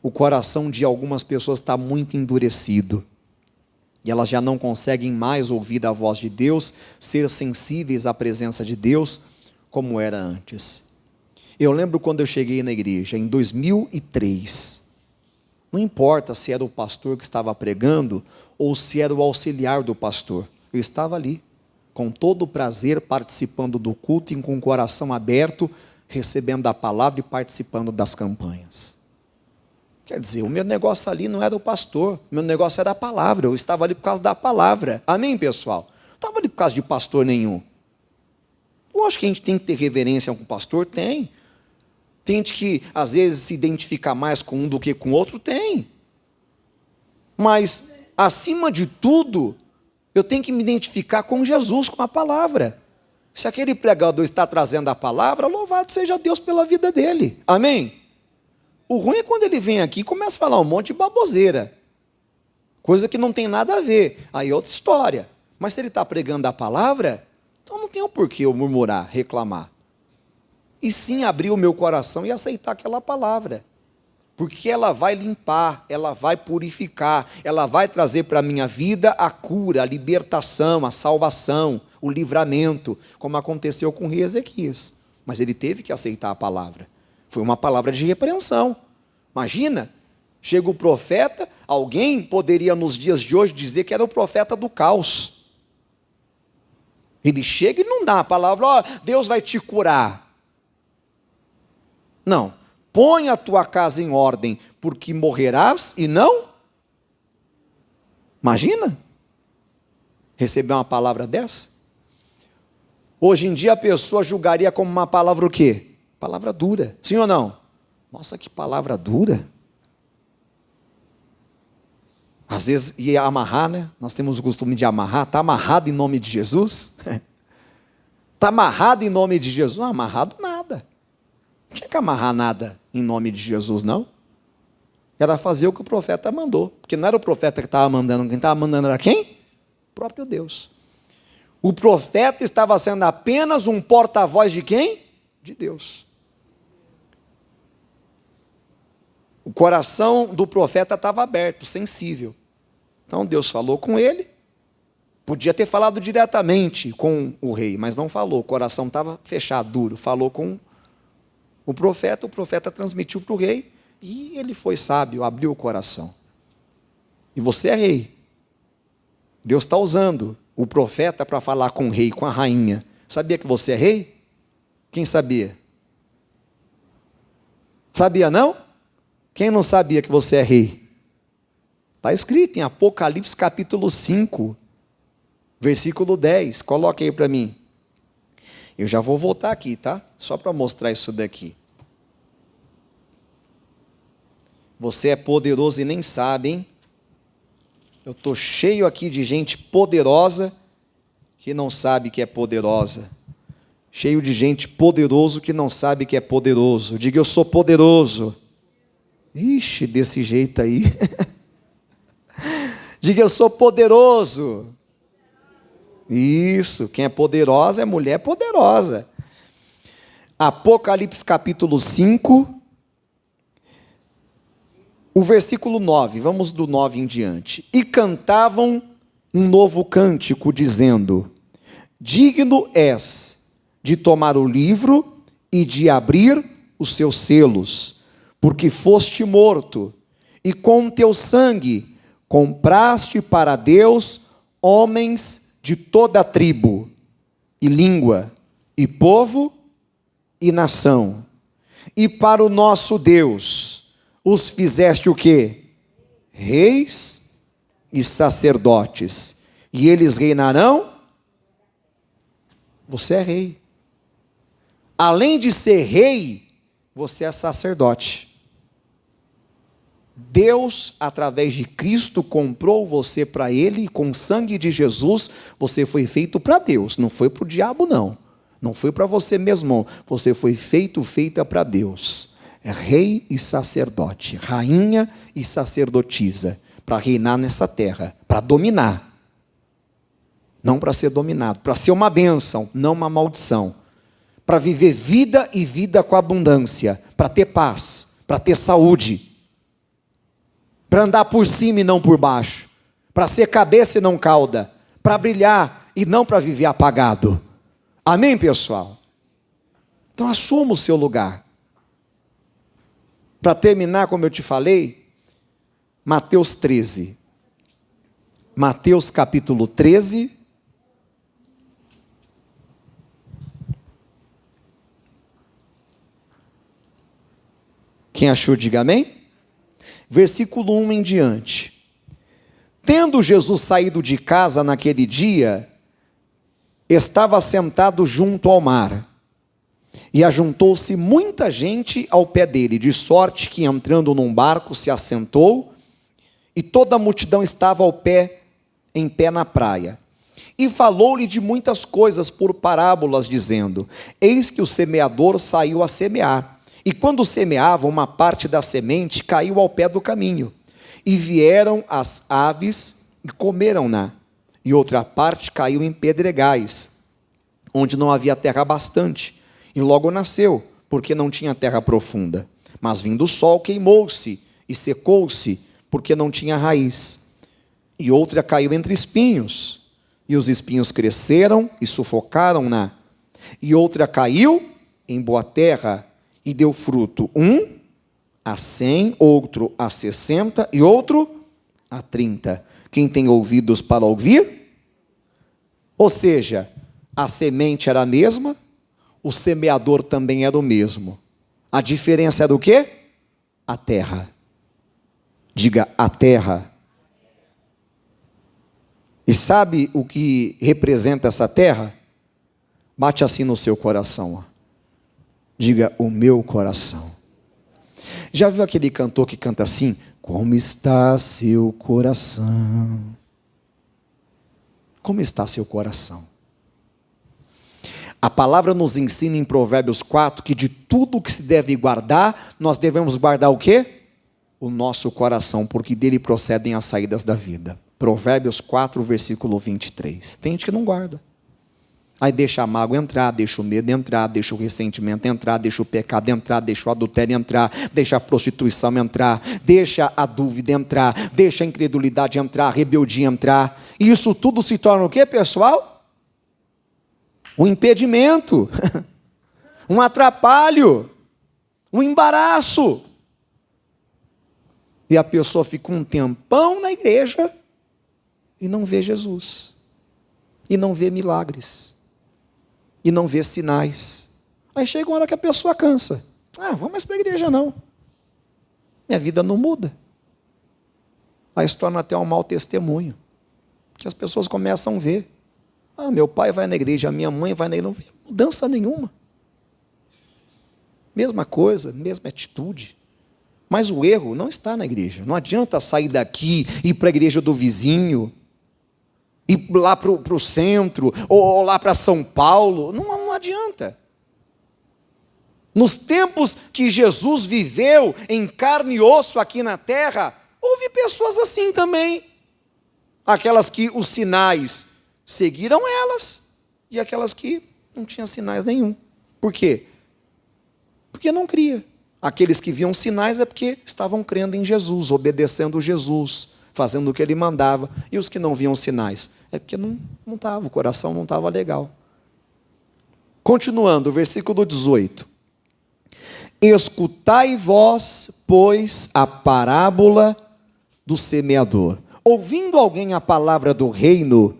O coração de algumas pessoas está muito endurecido. E elas já não conseguem mais ouvir a voz de Deus, ser sensíveis à presença de Deus, como era antes. Eu lembro quando eu cheguei na igreja, em 2003. Não importa se era o pastor que estava pregando, ou se era o auxiliar do pastor. Eu estava ali, com todo o prazer, participando do culto e com o coração aberto, recebendo a palavra e participando das campanhas. Quer dizer, o meu negócio ali não era o pastor, o meu negócio era a palavra, eu estava ali por causa da palavra. Amém, pessoal? Não estava ali por causa de pastor nenhum. Lógico que a gente tem que ter reverência com o pastor, tem. Tem gente que às vezes se identifica mais com um do que com o outro, tem. Mas, acima de tudo, eu tenho que me identificar com Jesus, com a palavra. Se aquele pregador está trazendo a palavra, louvado seja Deus pela vida dele. Amém? O ruim é quando ele vem aqui e começa a falar um monte de baboseira. Coisa que não tem nada a ver. Aí é outra história. Mas se ele está pregando a palavra, então não tem o porquê eu murmurar, reclamar. E sim abrir o meu coração e aceitar aquela palavra. Porque ela vai limpar, ela vai purificar, ela vai trazer para a minha vida a cura, a libertação, a salvação, o livramento, como aconteceu com o rei Ezequias. Mas ele teve que aceitar a palavra. Foi uma palavra de repreensão. Imagina, chega o profeta, alguém poderia nos dias de hoje dizer que era o profeta do caos. Ele chega e não dá a palavra, ó, Deus vai te curar. Não. Põe a tua casa em ordem, porque morrerás e não? Imagina, receber uma palavra dessa. Hoje em dia a pessoa julgaria como uma palavra o quê? Palavra dura, sim ou não? Nossa, que palavra dura. Às vezes ia amarrar, né? Nós temos o costume de amarrar. Está amarrado em nome de Jesus? Está amarrado em nome de Jesus? Não, amarrado nada. Não tinha que amarrar nada em nome de Jesus, não. Era fazer o que o profeta mandou. Porque não era o profeta que estava mandando. Quem estava mandando era quem? O próprio Deus. O profeta estava sendo apenas um porta-voz de quem? De Deus. O coração do profeta estava aberto, sensível. Então Deus falou com ele. Podia ter falado diretamente com o rei, mas não falou. O coração estava fechado, duro. Falou com o profeta transmitiu para o rei, e ele foi sábio, abriu o coração. E você é rei. Deus está usando o profeta para falar com o rei, com a rainha. Sabia que você é rei? Quem sabia? Sabia não? Quem não sabia que você é rei? Está escrito em Apocalipse capítulo 5, versículo 10. Coloque aí para mim. Eu já vou voltar aqui, tá? Só para mostrar isso daqui. Você é poderoso e nem sabe, hein? Eu estou cheio aqui de gente poderosa que não sabe que é poderosa. Cheio de gente poderoso que não sabe que é poderoso. Diga, eu sou poderoso. Ixi, desse jeito aí. Diga, eu sou poderoso. Isso, quem é poderosa é mulher poderosa. Apocalipse capítulo 5, o versículo 9, vamos do 9 em diante. E cantavam um novo cântico, dizendo: digno és de tomar o livro e de abrir os seus selos, porque foste morto, e com teu sangue compraste para Deus homens de toda a tribo, e língua, e povo, e nação. E para o nosso Deus os fizeste o quê? Reis e sacerdotes. E eles reinarão? Você é rei. Além de ser rei, você é sacerdote. Deus, através de Cristo, comprou você para Ele, e com o sangue de Jesus, você foi feito para Deus, não foi para o diabo não. Não foi para você mesmo, você foi feita para Deus. É rei e sacerdote, rainha e sacerdotisa, para reinar nessa terra, para dominar. Não para ser dominado, para ser uma bênção, não uma maldição. Para viver vida e vida com abundância, para ter paz, para ter saúde, para andar por cima e não por baixo, para ser cabeça e não cauda, para brilhar e não para viver apagado. Amém, pessoal? Então assuma o seu lugar. Para terminar, como eu te falei, Mateus 13. Mateus capítulo 13. Quem achou, diga amém. Versículo 1 em diante. Tendo Jesus saído de casa naquele dia, estava sentado junto ao mar, e ajuntou-se muita gente ao pé dele, de sorte que, entrando num barco, se assentou, e toda a multidão estava em pé na praia. E falou-lhe de muitas coisas por parábolas, dizendo: eis que o semeador saiu a semear, e quando semeava, uma parte da semente caiu ao pé do caminho, e vieram as aves e comeram-na, e outra parte caiu em pedregais, onde não havia terra bastante, e logo nasceu, porque não tinha terra profunda. Mas vindo o sol, queimou-se e secou-se, porque não tinha raiz. E outra caiu entre espinhos, e os espinhos cresceram e sufocaram-na. E outra caiu em boa terra, e deu fruto, um a 100, outro a 60, e outro a 30. Quem tem ouvidos para ouvir? Ou seja, a semente era a mesma, o semeador também era o mesmo. A diferença era o quê? A terra. Diga, a terra. E sabe o que representa essa terra? Bate assim no seu coração. Ó. Diga, o meu coração. Já viu aquele cantor que canta assim? Como está seu coração? Como está seu coração? A palavra nos ensina em Provérbios 4 que de tudo que se deve guardar, nós devemos guardar o quê? O nosso coração, porque dele procedem as saídas da vida. Provérbios 4, versículo 23. Tem gente que não guarda. Aí deixa a mágoa entrar, deixa o medo entrar, deixa o ressentimento entrar, deixa o pecado entrar, deixa o adultério entrar, deixa a prostituição entrar, deixa a dúvida entrar, deixa a incredulidade entrar, a rebeldia entrar. E isso tudo se torna o quê, pessoal? Um impedimento, um atrapalho, um embaraço. E a pessoa fica um tempão na igreja e não vê Jesus, e não vê milagres, e não vê sinais. Aí chega uma hora que a pessoa cansa. Vou mais para a igreja não. Minha vida não muda. Aí se torna até um mau testemunho, que as pessoas começam a ver. Meu pai vai na igreja, a minha mãe vai na igreja, não vê mudança nenhuma. Mesma coisa, mesma atitude. Mas o erro não está na igreja. Não adianta sair daqui e ir para a igreja do vizinho, ir lá para o centro, ou lá para São Paulo. Não adianta. Nos tempos que Jesus viveu em carne e osso aqui na terra, houve pessoas assim também. Aquelas que os sinais seguiram elas, e aquelas que não tinham sinais nenhum. Por quê? Porque não cria. Aqueles que viam sinais é porque estavam crendo em Jesus, obedecendo Jesus, fazendo o que ele mandava. E os que não viam sinais é porque não estava, o coração não estava legal. Continuando, versículo 18. Escutai vós, pois, a parábola do semeador. Ouvindo alguém a palavra do reino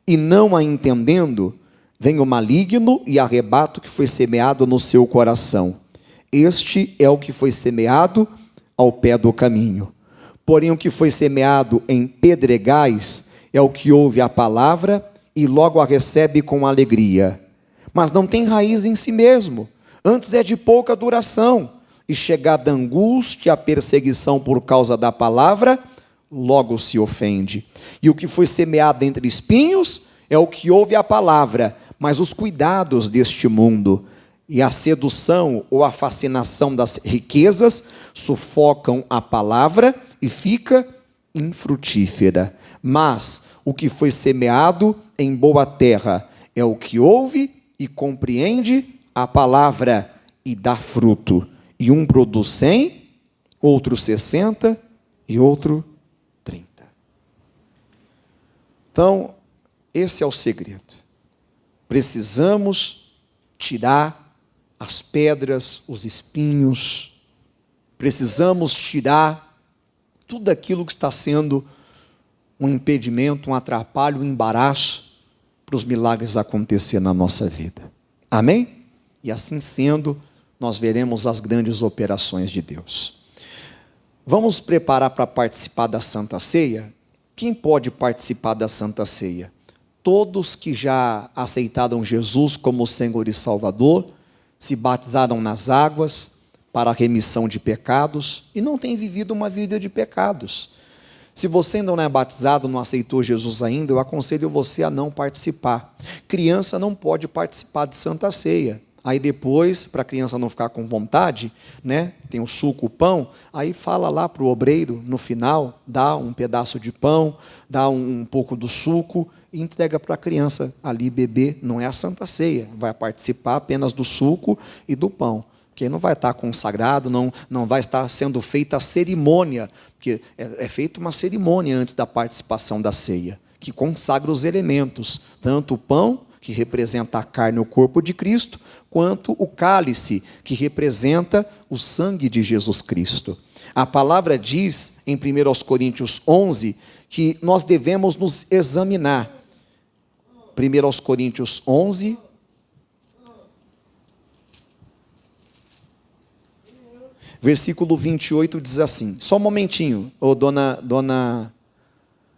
e não a entendendo, vem o maligno e arrebata o que foi semeado no seu coração. Este é o que foi semeado ao pé do caminho. Porém, o que foi semeado em pedregais é o que ouve a palavra e logo a recebe com alegria. Mas não tem raiz em si mesmo, antes é de pouca duração. E chegada a angústia, a perseguição por causa da palavra, logo se ofende. E o que foi semeado entre espinhos é o que ouve a palavra, mas os cuidados deste mundo e a sedução ou a fascinação das riquezas sufocam a palavra e fica infrutífera. Mas o que foi semeado em boa terra é o que ouve e compreende a palavra e dá fruto. E um produz 100, outro 60 e outro 30. Então, esse é o segredo. Precisamos tirar as pedras, os espinhos, precisamos tirar tudo aquilo que está sendo um impedimento, um atrapalho, um embaraço para os milagres acontecer na nossa vida. Amém? E assim sendo, nós veremos as grandes operações de Deus. Vamos preparar para participar da Santa Ceia? Quem pode participar da Santa Ceia? Todos que já aceitaram Jesus como Senhor e Salvador, se batizaram nas águas para a remissão de pecados e não têm vivido uma vida de pecados. Se você ainda não é batizado, não aceitou Jesus ainda, eu aconselho você a não participar. Criança não pode participar de Santa Ceia. Aí depois, para a criança não ficar com vontade, né, tem o suco, o pão, aí fala lá para o obreiro, no final, dá um pedaço de pão, dá um pouco do suco e entrega para a criança ali beber. Não é a Santa Ceia, vai participar apenas do suco e do pão. Porque não vai estar consagrado, não vai estar sendo feita a cerimônia, porque é feita uma cerimônia antes da participação da ceia, que consagra os elementos, tanto o pão, que representa a carne e o corpo de Cristo, quanto o cálice, que representa o sangue de Jesus Cristo. A palavra diz, em 1 Coríntios 11, que nós devemos nos examinar. 1 Coríntios 11, versículo 28 diz assim, só um momentinho, dona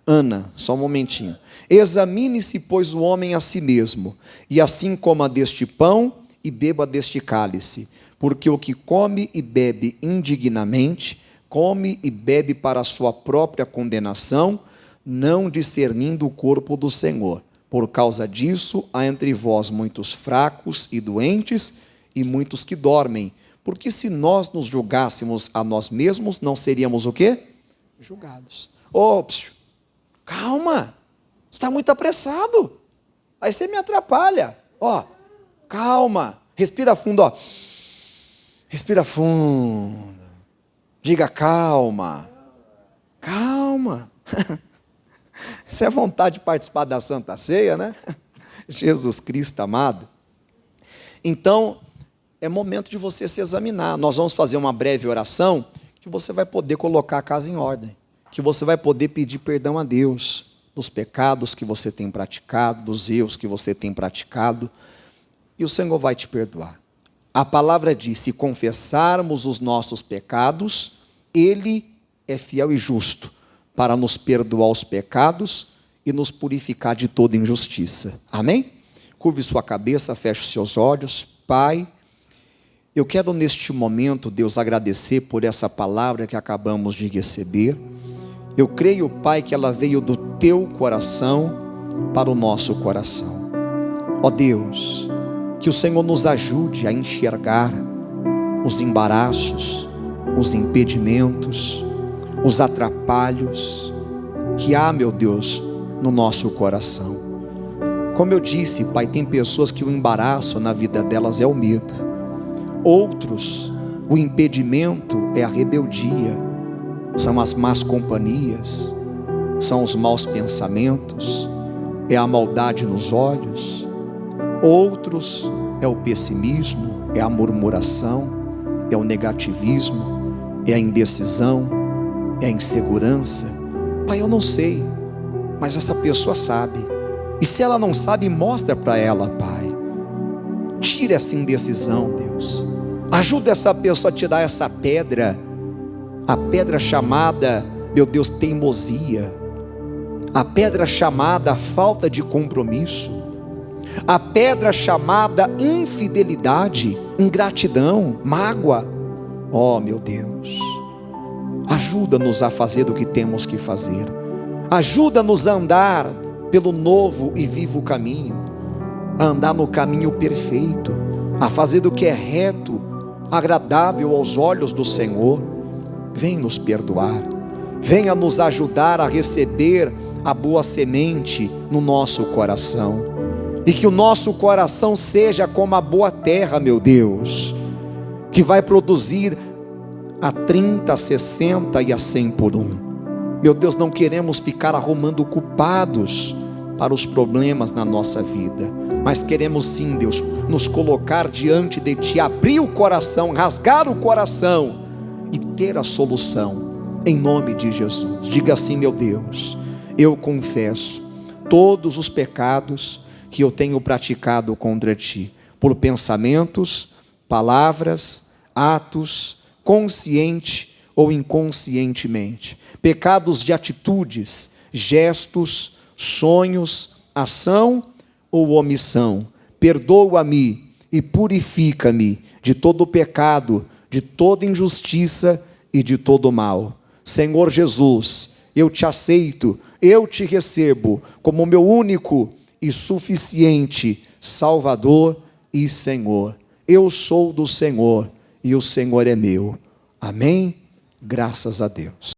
Ana, só um momentinho. Examine-se, pois, o homem a si mesmo, e assim coma deste pão e beba deste cálice, porque o que come e bebe indignamente, come e bebe para a sua própria condenação, não discernindo o corpo do Senhor. Por causa disso, há entre vós muitos fracos e doentes, e muitos que dormem, porque se nós nos julgássemos a nós mesmos, não seríamos o quê? Julgados. Calma, você está muito apressado, aí você me atrapalha. Calma, respira fundo, respira fundo, diga calma, isso é vontade de participar da Santa Ceia, né? Jesus Cristo amado. Então, é momento de você se examinar. Nós vamos fazer uma breve oração, que você vai poder colocar a casa em ordem, que você vai poder pedir perdão a Deus, dos pecados que você tem praticado, dos erros que você tem praticado, e o Senhor vai te perdoar. A palavra diz, se confessarmos os nossos pecados, Ele é fiel e justo, para nos perdoar os pecados e nos purificar de toda injustiça. Amém? Curve sua cabeça, feche os seus olhos. Pai, eu quero neste momento, Deus, agradecer por essa palavra que acabamos de receber. Eu creio, Pai, que ela veio do Teu coração para o nosso coração. Ó Deus, que o Senhor nos ajude a enxergar os embaraços, os impedimentos, os atrapalhos que há, meu Deus, no nosso coração. Como eu disse, Pai, tem pessoas que o embaraço na vida delas é o medo. Outros, o impedimento é a rebeldia, são as más companhias, são os maus pensamentos, é a maldade nos olhos. Outros, é o pessimismo, é a murmuração, é o negativismo, é a indecisão, é a insegurança. Pai, eu não sei, mas essa pessoa sabe. E se ela não sabe, mostra para ela, Pai. Tira essa indecisão, Deus. Ajuda essa pessoa a tirar essa pedra, a pedra chamada, meu Deus, teimosia, a pedra chamada falta de compromisso, a pedra chamada infidelidade, ingratidão, mágoa. Ó, meu Deus, ajuda-nos a fazer o que temos que fazer. Ajuda-nos a andar pelo novo e vivo caminho, a andar no caminho perfeito, a fazer o que é reto, agradável aos olhos do Senhor. Vem nos perdoar, venha nos ajudar a receber a boa semente no nosso coração, e que o nosso coração seja como a boa terra, meu Deus, que vai produzir a 30, a 60 e a 100 por um. Meu Deus, não queremos ficar arrumando culpados para os problemas na nossa vida, mas queremos sim, Deus, nos colocar diante de Ti, abrir o coração, rasgar o coração e ter a solução, em nome de Jesus. Diga assim: meu Deus, eu confesso todos os pecados que eu tenho praticado contra Ti, por pensamentos, palavras, atos, consciente ou inconscientemente, pecados de atitudes, gestos, sonhos, ação ou omissão. Perdoa-me e purifica-me de todo pecado, de toda injustiça e de todo mal. Senhor Jesus, eu te aceito, eu te recebo como meu único e suficiente Salvador e Senhor. Eu sou do Senhor e o Senhor é meu. Amém? Graças a Deus.